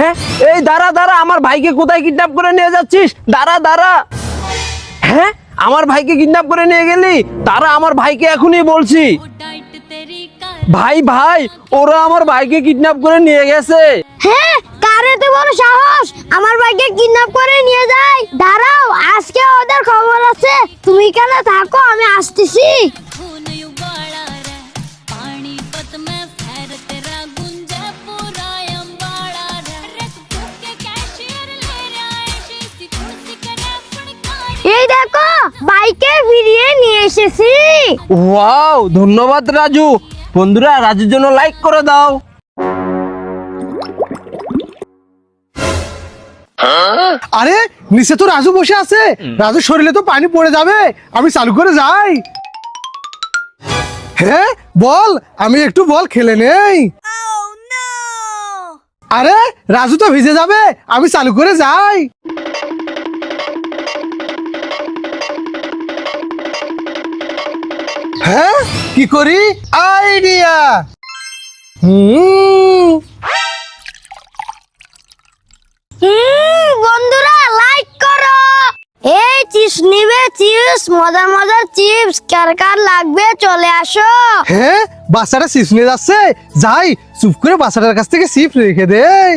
হ্যাঁ এই দাঁড়া দাঁড়া, আমার ভাইকে কোথায় কিডন্যাপ করে নিয়ে যাচ্ছিস? দাঁড়া দাঁড়া। হ্যাঁ আমার ভাইকে কিডন্যাপ করে নিয়ে গেলি? দাঁড়া, আমার ভাইকে এখনই বলছি। ভাই ভাই, ওরা আমার ভাইকে কিডন্যাপ করে নিয়ে গেছে। হ্যাঁ, কার এত বড় সাহস আমার ভাইকে কিডন্যাপ করে নিয়ে যায়? দাঁড়াও, আজকে ওদের খবর আছে। তুমি কেন থাকো, আমি আসতেছি। এই দেখো, বাইকে ফিরিয়ে নিয়ে এসেছি। ওয়াও, ধন্যবাদ রাজু। বন্ধুরা, রাজুর জন্য লাইক করে দাও। আরে নিচে তো রাজু বসে আছে। রাজুর শরীরে তো পানি পড়ে যাবে, আমি চালু করে যাই। হ্যাঁ বল, আমি একটু বল খেলে নেই। আরে রাজু তো ভিজে যাবে, আমি চালু করে যাই। হ্যাঁ কি করি, আইডিয়া। বন্ধুরা লাইক করো। এই চিপস নিবে, চিপস, মজার মজার চিপস। কার কার লাগবে চলে আসো। হ্যাঁ বাচ্চাটা চিপস নিয়ে যাচ্ছে, যাই চুপ করে বাচ্চাটার কাছ থেকে চিপস রেখে দেই।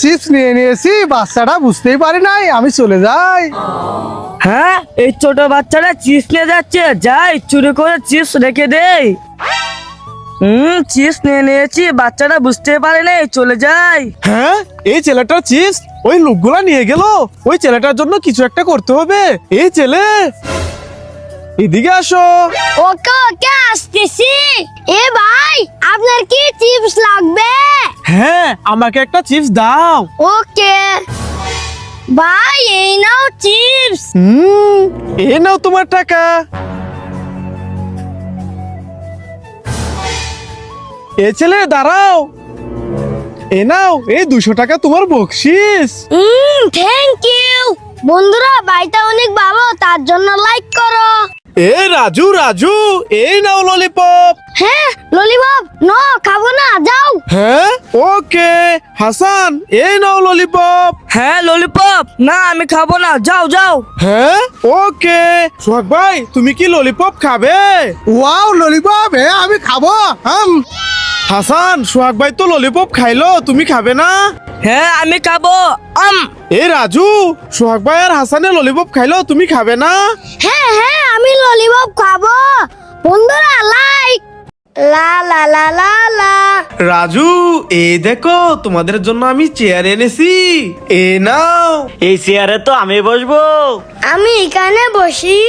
চিপস নিয়ে নিয়েছি, বাচ্চাটা বুঝতেই পারে নাই, আমি চলে যাই। হ্যাঁ এই ছোট বাচ্চাটা চিপস নিয়ে যাচ্ছে, যাই চুরি করে চিপস রেখে দেই। চিপস নিয়ে নিয়েছি, বাচ্চাটা বুঝতে পারে নাই, চলে যাই। হ্যাঁ এই ছেলেটার চিপস ওই লোকগুলা নিয়ে গেল। ওই ছেলেটার জন্য কিছু একটা করতে হবে। এই ছেলে এদিকে আসো। ওকে ওকে, আসতেছি। এ ভাই, আপনার কি চিপস লাগবে? হ্যাঁ আমাকে একটা চিপস দাও। ওকে ভাই, এই নাও চিপস। এই নাও তোমার টাকা। এ ছেলে দাঁড়াও, এ নাও এই 200 টাকা তোমার বকশিস। Thank you. বন্ধুরা, ভাইটা অনেক ভালো, তার জন্য লাইক করো। এ রাজু রাজু, এই নাও ললিপপ। হ্যাঁ ললিপপ, নো খাবো না, যাও। হ্যাঁ ওকে। হাসান, এই নাও ললিপপ। হ্যাঁ ললিপপ, না আমি খাবো না, যাও যাও। হ্যাঁ ওকে। সোহাগ ভাই, তুমি কি ললিপপ খাবে? ওয়াও ললিপপ, হ্যাঁ আমি খাবো। হাসান, সোহাগ ভাই তো ললিপপ খাইলো, তুমি খাবে না? হ্যাঁ আমি খাবো। এ রাজু, সোহাগ ভাই আর হাসানে ললিপপ খাইলো, তুমি খাবে না? হ্যাঁ হ্যাঁ, আমি ললিপপ খাবো। বন্ধুরা লাইক। লা লা লা লা লা। রাজু, এই দেখো তোমাদের জন্য আমি চেয়ার এনেছি, এ নাও। এই চেয়ারে তো আমি বসবো। আমি এখানে বসি।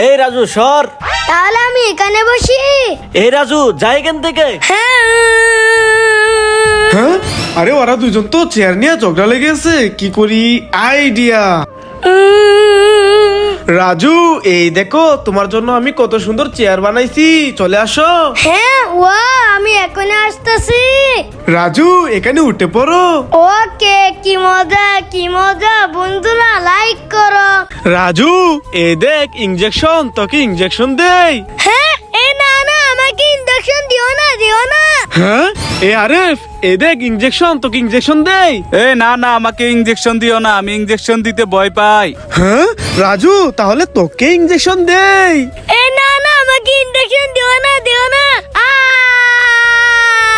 এই রাজু সর। তাহলে আমি এখানে বসি। এই রাজু যাই এখান থেকে। হ্যাঁ। হ্যাঁ আরে ওরা দুজন তো চেয়ার নিয়ে ঝগড়া লেগেছে, কি করি, আইডিয়া। রাজু, এই দেখো তোমার জন্য আমি কত সুন্দর চেয়ার বানাইছি, চলে আসো। হ্যাঁ ওয়া, আমি এখনই আসতেছি। রাজু এখানে উঠে পড়ো। ওকে, কি মজা কি মজা। বন্ধুরা লাইক করো। রাজু, এই দেখ ইনজেকশন, তোকে ইনজেকশন দেই। হ্যাঁ, এই না না, আমাকে ইনজেকশন দিও না, দিও না। হ্যাঁ এ আরেফ, এই দেখ ইনজেকশন, তোকে ইনজেকশন দেই। এ না না, আমাকে ইনজেকশন দিও না, আমি ইনজেকশন দিতে ভয় পাই। হ্যাঁ রাজু, তাহলে তোকে ইনজেকশন দেই। এই না না, আমাকে ইনজেকশন দিও না, দিও না।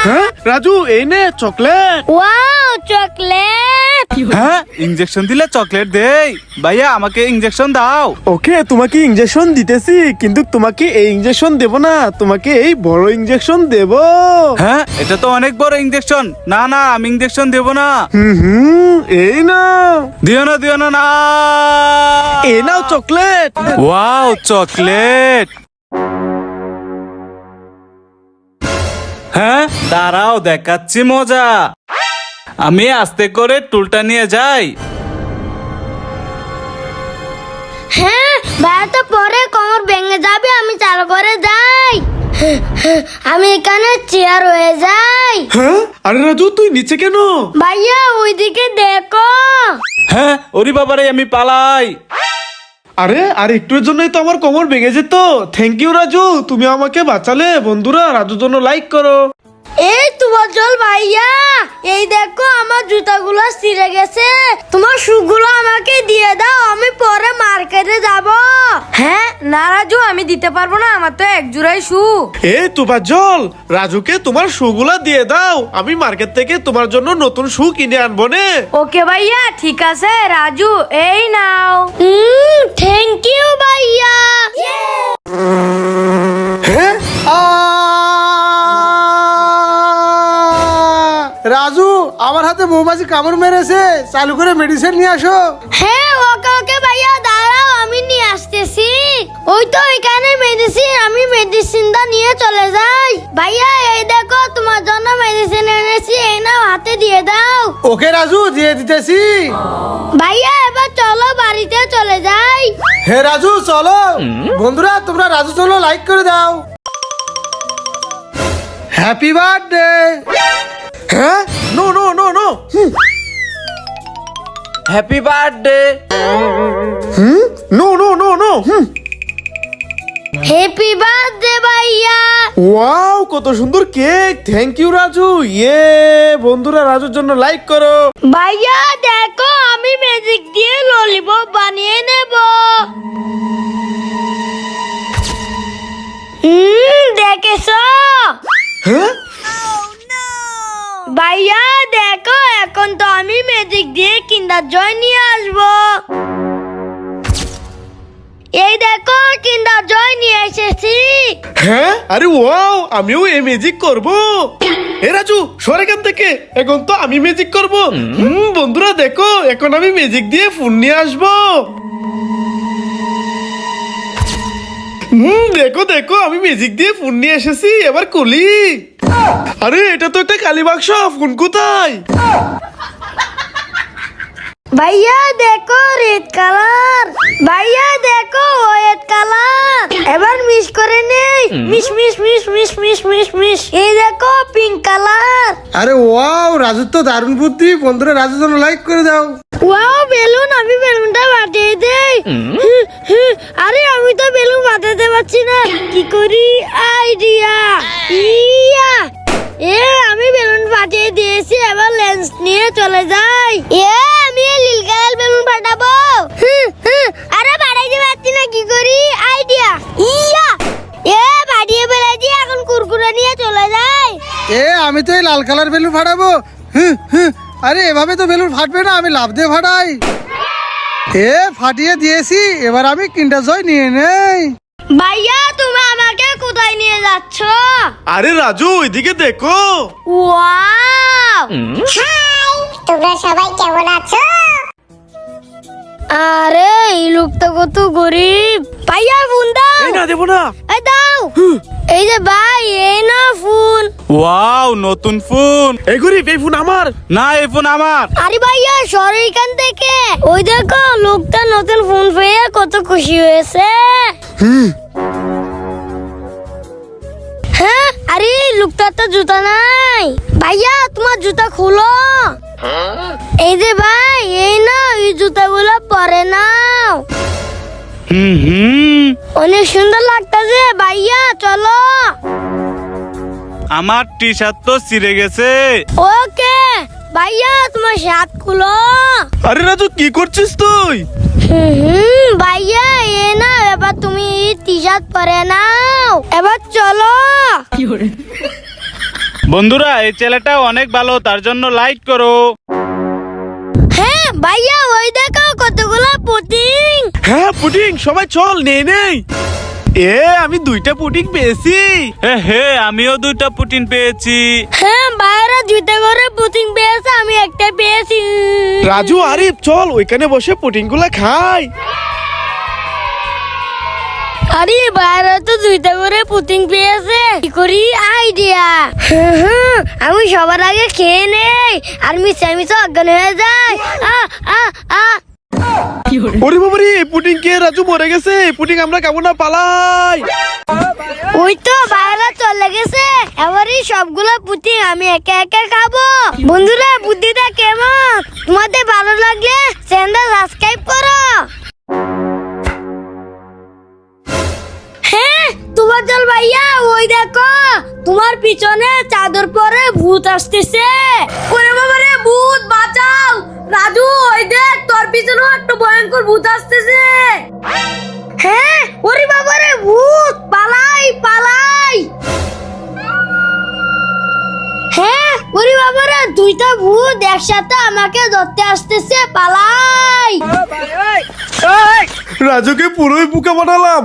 হ্যাঁ রাজু, এই নে চকলেট। Wow, chocolate. হ্যাঁ ইনজেকশন দিলে চকলেট দেই। ভাইয়া আমাকে ইনজেকশন দাও। ওকে, তোমাকে ইনজেকশন দিতেছি, কিন্তু তোমাকে এই ইনজেকশন দেব না, তোমাকে এই বড় ইনজেকশন দেব। হ্যাঁ এটা তো অনেক বড় ইনজেকশন। না না, আমি ইনজেকশন দেব না। এই নাও। দিও না দিও না না। এই নাও চকলেট। Wow chocolate. হ্যাঁ দাঁড়াও, দেখাচ্ছি মজা। আমি আস্তে করে টুলটা নিয়ে যাই। হ্যাঁ, ভাইয়া তো পরে কোমর ভেঙে যাবে, আমি চালু করে যাই। আমি এখানে চেয়ার হয়ে যাই। হ্যাঁ আরে রাজু, তুই নিচে কেন? ভাইয়া ওইদিকে দেখো। হ্যাঁ ওরে বাবারে, আমি পালাই। আরে আর একটুর জন্যই তো আমার কোমর ভেঙে যেত। থ্যাংক ইউ রাজু, তুমি আমাকে বাঁচালে। বন্ধুরা, রাজুর জন্য লাইক করো। এই তোমার জল ভাইয়া, এই দেখো আমার জুতাগুলো ছিঁড়ে গেছে, তোমার শুগুলো আমাকে দিয়ে দাও, আমি পরে মার্কেটে যাব। হ্যাঁ না রাজু, আমি দিতে পারবো না, আমার তো এক জোড়াই শু। এই তুফাজ্জল, রাজুকে তোমার শুগুলা দিয়ে দাও, আমি মার্কেট থেকে তোমার জন্য নতুন শু কিনে আনবো নে। ওকে ভাইয়া, ঠিক আছে রাজু, এই নাও। থ্যাংক ইউ ভাইয়া। হ্যাঁ? রাজু, আমার হাতে মৌমাছি কামড় মেরেছে, চালু করে মেডিসিন নিয়ে আসো। হ্যাঁ ওকে ওকে ভাইয়া, দাঁড়াও আমি নিয়ে আসতেছি। ওই তো এখানে মেডিসিন, আমি মেডিসিনটা নিয়ে চলে যাই। ভাইয়া এই দেখো তোমার জন্য মেডিসিন এনেছি, এই নাও হাতে দিয়ে দাও। ওকে রাজু, দিয়ে দিতেছি। ভাইয়া এবার চলো বাড়িতে চলে যাই। হে রাজু চলো। বন্ধুরা তোমরা রাজু চলো লাইক করে দাও। Happy birthday. হ্যাঁ, no no no no. Happy birthday. No no no no. Happy birthday ভাইয়া। ওয়াও, কত সুন্দর কেক, থ্যাংক ইউ রাজু। ইয়ে, বন্ধুরা রাজুর জন্য লাইক করো। ভাইয়া দেখো আমি ম্যাজিক দিয়ে ললিপপ বানিয়ে নেব। দেখেছো হ্যাঁ, ভাইয়া? দেখো এখন তো আমি ম্যাজিক দিয়ে কিন্ডার জয় নিয়ে আসবো। এই দেখো কিন্ডার জয় নিয়ে এসেছি। হ্যাঁ, আরে ওয়াও, আমিও এই ম্যাজিক করব। এ রাজু সর এখান থেকে, এখন তো আমি ম্যাজিক করব। বন্ধুরা দেখো, এখন আমি ম্যাজিক দিয়ে ফোন নিয়ে আসবো। দেখো দেখো, আমি ম্যাজিক দিয়ে ফোন নিয়ে এসেছি, এবার খুলি। আরে এটা তো একটা কালী বাক্স, ফোন কোথায়? ভাইয়া দেখো রেড কালার। ভাইয়া দেখো হোয়াইট কালার। এবার মিক্স করে নেই, মিশ মিশ মিশ মিশ মিশ মিশ মিশ। এই দেখো পিঙ্ক কালার। আরে ওয়াও, রাজু তো দারুণ বুদ্ধি। বন্ধুরা রাজুর জন্য লাইক করে দাও। ওয়াও বেলুন, আমি বেলুনটা ফাটিয়ে দেই। আরে আমি তো বেলুন ফাটাতে পারছি না, কি করি? আইডিয়া। ইয়া, আমি বেলুন ফাটিয়ে দিয়েছি, এবার লেন্স নিয়ে চলে যাই। আমি নীল কালার বেলুন ফাটাবো। আরে ফাটাইতে পারছি না, কি করি? আইডিয়া। ইয়া, ফাটিয়ে ফেলেছি, এখন কুরকুরে নিয়ে চলে যাই। আমি তো এই লাল কালার বেলুন ফাটাবো। আরে এভাবে তো বেলুন ফাটবে না, আমি লাভ দিয়ে ফাটাই। ফাটিয়ে দিয়েছি, এবার আমি কিন্ডার জয় নিয়ে নেই। ভাইয়া তুমি আমাকে কোথায় নিয়ে যাচ্ছ? আরে রাজু ওইদিকে দেখো। ওয়াও, হাই, তোমরা সবাই কেমন আছো? আরে এই লোকটা কত গরিব। ভাইয়া ফোন দাও। না দেবো না। এই দাও। এই যে ভাই, এই না ফোন। ওয়াও, নতুন ফোন। এই গরিব, এই ফোন আমার না, এই ফোন আমার। আরে ভাইয়া সর এখান থেকে। ওই দেখো লোকটা নতুন ফোন পেয়ে কত খুশি হয়েছে। হ্যাঁ, আরে লোকটা তো জুতা নাই। ভাইয়া তোমার জুতা খুলো। এই যে ভাই, এই না এই জুতাগুলো পরে নাও। অনেক সুন্দর লাগতেছে ভাইয়া, চলো। আমার টি শার্ট তো ছিঁড়ে গেছে। ওকে ভাইয়া, তোমার শার্ট খুলো। আরে রাজু কি করছিস তুই? ভাইয়া এ না, এবার তুমি টি শার্ট পরে নাও, এবার চলো। বন্ধুরা এই ছেলেটা অনেক ভালো, তার জন্য লাইক করো। হ্যাঁ ভাইয়া, ওই দেখো কতগুলো পুডিং। হ্যাঁ পুডিং, সবাই চল নেই নেই। আমি 2টা পুডিং পেয়েছি। হে, আমিও 2টা পুটিন পেয়েছি। হ্যাঁ বাইরে জুতে করে পুডিং পেয়েছে, আমি একটা পেয়েছি। রাজু আরিফ চল ওইখানে বসে পুডিং গুলা খাই। আরে বাইরে তো জুতে করে পুডিং পেয়েছে, কি করি? আইডিয়া। আমি সবার আগে খেয়ে নেই, আর মিশে মিশে অজ্ঞান হয়ে যায়। ওরে বাবারে, পুডিং কে রাজু মরে গেছে। পুডিং আমরা খাবো না, পালাই। ওই তো বাইরে চলে গেছে, এবারই সবগুলো পুডিং আমি একা একা খাবো। বন্ধুরা বুদ্ধিটা কেমন? তোমাদের ভালো লাগলে চ্যানেলটা সাবস্ক্রাইব করো। হ্যাঁ তোমার জল ভাইয়া ওই দেখো তোমার পিছনে চাদর পরে ভূত আসতেছে। ওরে বাবা রে, ভূত বাঁচাও! রাজু ওই দেখ তোর পিছনে একটা ভয়ঙ্কর ভূত আসতেছে। হ্যাঁ, ওরে বাবা রে, ভূত! পালাই পালাই! হ্যাঁ, ওরে বাবা রে, দুইটা ভূত একসাথে আমাকে ধরতে আসতেছে, পালাই! রাজুকে পুরোই বুকা বানালাম।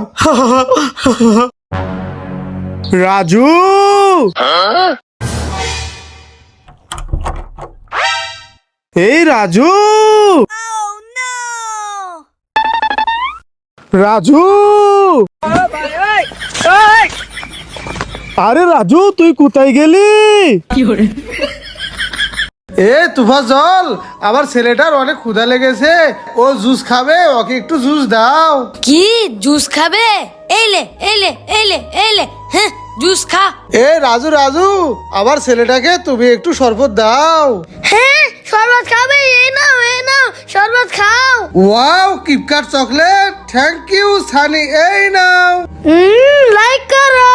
রাজু, এই রাজু, রাজু, আরে রাজু তুই কোথায় গেলি? এ তুফা জল, আমার ছেলেটার অনেক ক্ষুধা লেগেছে, ও জুস খাবে, ওকে একটু জুস দাও। কি জুস খাবে? এইলে এইলে এইলে এইলে, হ্যাঁ জুস খা। এ রাজু রাজু, আমার ছেলেটাকে তুমি একটু শরবত দাও। হ্যাঁ, শরবত খাবে? এই নাও শরবত খাও। Wow, KitKat chocolate, thank you Sunny, এই নাও। লাইক করো।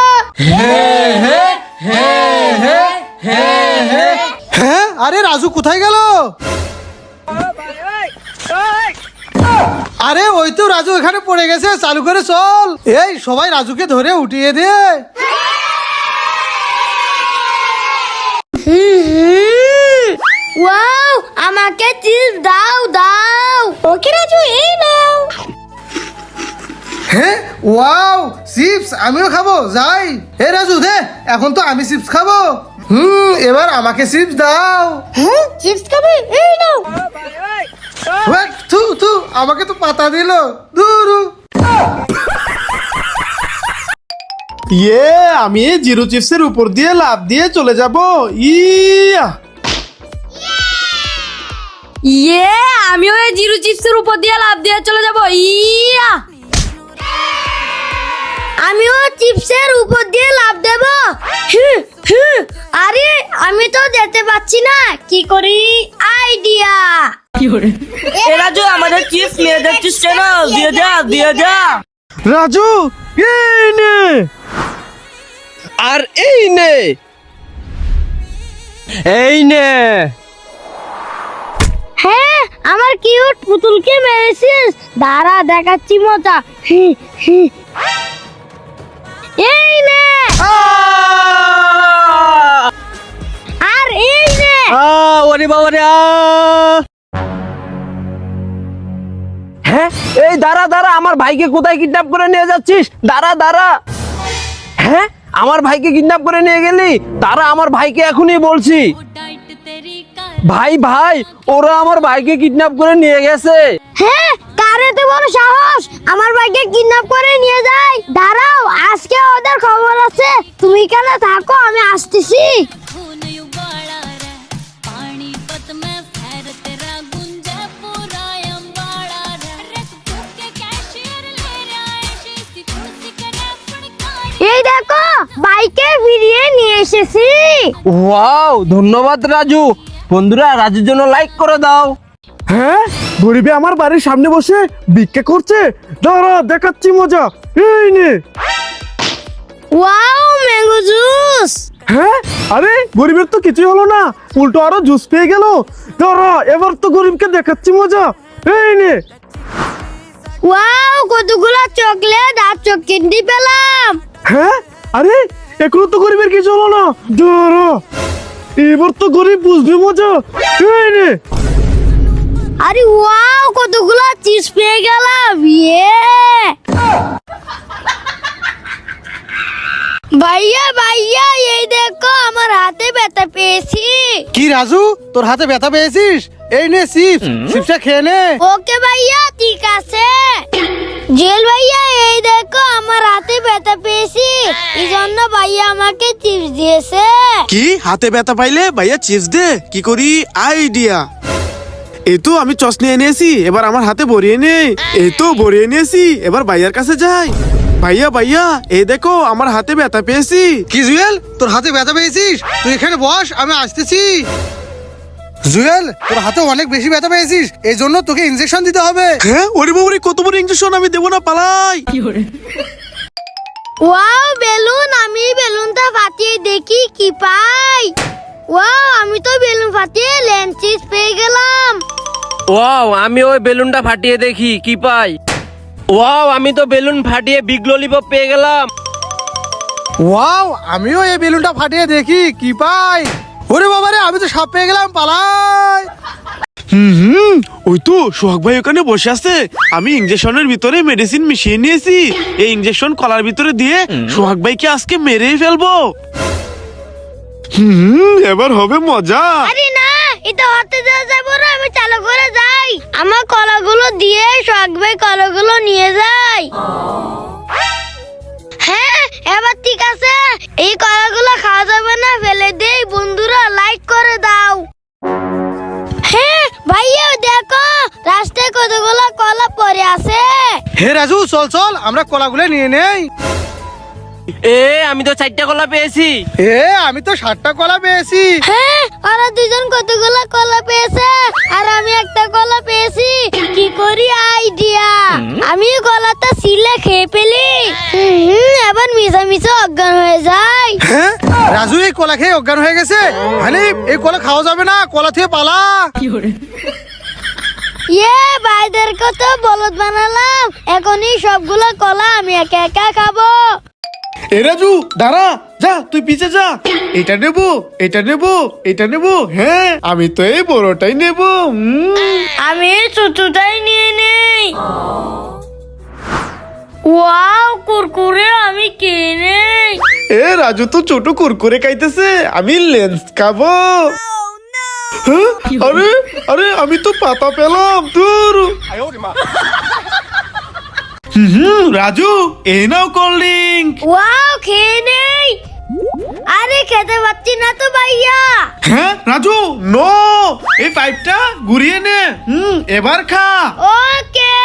হ্যাঁ, আরে রাজু কোথায় গেল? আরে ওই তো রাজু এখানে পড়ে গেছে, চালু করে চল। এই সবাই রাজুকে ধরে উঠিয়ে দে। ওয়াও, আমাকে চিপস দাও দাও। ওকে রাজু, এই নাও। হ্যাঁ, ওয়াও, চিপস আমিও খাবো, যাই। হে রাজু দে, এখন তো আমি চিপস খাবো। এবার আমাকে চিপস দাও। হ্যাঁ, চিপস খাবে? এই নাও। থু থু, আমাকে তো পাতা দিল, দুরু। ইয়ে, আমি জিরো চিপসের উপর দিয়ে লাফ দিয়ে চলে যাব। ইয়া, ইয়ে, আমিও এই জিরো চিপসের উপর দিয়ে লাফ দিয়ে চলে যাব। ইয়া, আমিও চিপসের উপর দিয়ে লাফ দেব। আরে আমি তো যেতে পারছি না, কি করি? আইডিয়া। এ রাজু, আমাদের চিপস মেয়েদের চিপস চ্যানেল দিয়ে যা, দিয়ে যা। রাজু, এই নে। আর এই নে, এই নে। হ্যাঁ, আমার কিউট পুতুলকে মেরেছিস, দাঁড়া দেখাচ্ছি মজা। এই নে, আর এই নে। ওরে বাবা রে, হ্যাঁ, এই দাঁড়া দাঁড়া, আমার ভাইকে কোথায় কিডন্যাপ করে নিয়ে যাচ্ছিস? দাঁড়া দাঁড়া। হ্যাঁ, আমার ভাইকে কিডন্যাপ করে নিয়ে গেলি? দাঁড়া, আমার ভাইকে এখনই বলছি। ভাই ভাই, ওরা আমার ভাইকে কিডন্যাপ করে নিয়ে গেছে। হ্যাঁ, কারে তো বড় সাহস আমার ভাইকে কিডন্যাপ করে নিয়ে যায়। দাঁড়াও, আজকে ওদের খবর আছে, তুমি এখানে থাকো, আমি আসতেছি। এই দেখো, বাইকে ফিরিয়ে নিয়ে এসেছি। ওয়াও, ধন্যবাদ রাজু। বন্ধুরা, রাজুর জন্য লাইক করে দাও। হ্যাঁ, গরিবে আমার বাড়ির সামনে বসে ভিক্ষা করছে, দাঁড়া দেখাচ্ছি মজা, এই নে। Wow, mango juice. হ্যাঁ, আরে গরিবের তো কিছুই হলো না, উল্টো আরো জুস পেয়ে গেল। দাঁড়া, এবার তো গরিবকে দেখাচ্ছি মজা, এই নে। ওয়াও, কতগুলো চকলেট আর চক ক্যান্ডি পেলাম। হ্যাঁ, আরে এখনো তো গরিবের কিছু হলো না, দাঁড়া, এবার তো গরিব বুঝবে মজা, এই নে। আরে ওয়াও, কতগুলো চিপস পেয়ে গেলাম। ইয়ে, ভাইয়া ভাইয়া, এই দেখো আমার হাতে ব্যথা পেয়েছি। কি রাজু, তোর হাতে ব্যথা পেয়েছিস? এই নে চিপস, চিপসটা খেয়ে নে। ওকে ভাইয়া, ঠিক আছে। জেল ভাইয়া, এই দেখো আমার হাতে ব্যথা পেয়েছি, এই জন্য ভাইয়া আমাকে চিপস দিয়েছে। কি হাতে ব্যথা পাইলে ভাইয়া চিপস দে? কি করি? আইডিয়া। এই তো আমি চস নিয়ে এনেছি, এবার আমার হাতে ভরিয়ে নে। এই তো ভরিয়ে নিয়েছি, এবার ভাইয়ার কাছে যাই। ভাইয়া ভাইয়া, এই দেখো আমার হাতে ব্যথা পেয়েছি। কি জুয়েল, তোর হাতে ব্যথা পেয়েছিস? তুই এখানে বস, আমি আসতেছি। জুয়েল, তোর হাতে অনেক বেশি ব্যথা পেয়েছিস, এই জন্য তোকে ইনজেকশন দিতে হবে। হ্যাঁ, ওরে বাবারে, কত বড় ইনজেকশন, আমি দেবো না, পালাই। ওয়াও বেলুন, আমি বেলুনটা ফাটিয়ে দেখি কি পাই। ওয়াও, আমি তো বেলুন ফাটিয়ে লেন্সিস পেয়ে গেলাম। ওয়াও, আমি ওই বেলুনটা ফাটিয়ে দেখি কি পাই। ওয়াও, আমি তো বেলুন ফাটিয়ে বিগ ললিপপ পেয়ে গেলাম। ওয়াও, আমিও এই বেলুনটা ফাটিয়ে দেখি কি পাই। ওরে বাবারে, আমি তো সাপ পেয়ে গেলাম, পালাই। ওই তো সোহাগ ভাই ওখানে বসে আছে। আমি ইঞ্জেকশনের ভিতরে মেডিসিন মিশিয়ে নিয়েছি। এই ইঞ্জেকশন কলার ভিতরে দিয়ে সোহাগ ভাইকে আজকে মেরেই ফেলবো। এবার হবে মজা। আরে না, এটা হতে দেওয়া যাবে না, আমি চালু করে যাই। আমার কলাগুলো দিয়ে সোহাগ ভাই কলাগুলো নিয়ে যাই। হ্যাঁ, এবার ঠিক আছে। এই কলাগুলো খাওয়া যাবে না, ফেলে দেই। বন্ধুরা লাইক করে দাও। হ্যাঁ ভাইয়া, দেখো রাস্তায় কতগুলো কলা পড়ে আছে। হে রাজু, চল চল আমরা কলাগুলো নিয়ে নেই। আমি তো 4টা কলা পেয়েছি। আমি তো 7টা কলা পেয়েছি। হ্যাঁ, ওরা দুজন কতগুলো কলা পেয়েছে আর আমি একটা কলা পেয়েছি। কি করি আইডিয়া, আমি কলাটা ছিলে খেয়ে ফেলি। এবার মিশা অজ্ঞান হয়ে যায়। হ্যাঁ, রাজু এই কলা খেয়ে অজ্ঞান হয়ে গেছে। হানিফ, এই কলা খাওয়া যাবে না, কলা থেকে পালা। ভাইদেরকে তো বলদ বানালাম, এখনই সবগুলো কলা আমি একা একা খাবো। এ রাজু দাঁড়া, যা তুই পিছে যা। এটা নেবো, এটা নেবো, এটা নেবো। হ্যাঁ, আমি তো এই বড়টাই নেবো। আমি ছোটটাই নিয়ে নেই। ওয়াও, কুরকুরে আমি খেয়ে নেই। এ রাজু তো ছোট কুরকুরে খাইতেছে, আমি লেন্স খাবো। হ্যাঁ? আরে আরে, আমি তো পাতা পেলাম। দূর। রাজু, এই নাও কোল্ড ড্রিঙ্ক। ওয়াও, খেয়ে নেই। আরে খেতে পাচ্ছি না তো ভাইয়া। হ্যাঁ রাজু, নো, এই পাইপটা ঘুরিয়ে নে। এবার খা। ওকে।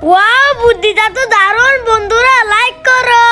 ওয়াও, বুদ্ধিটা তো দারুণ। বন্ধুরা লাইক করো।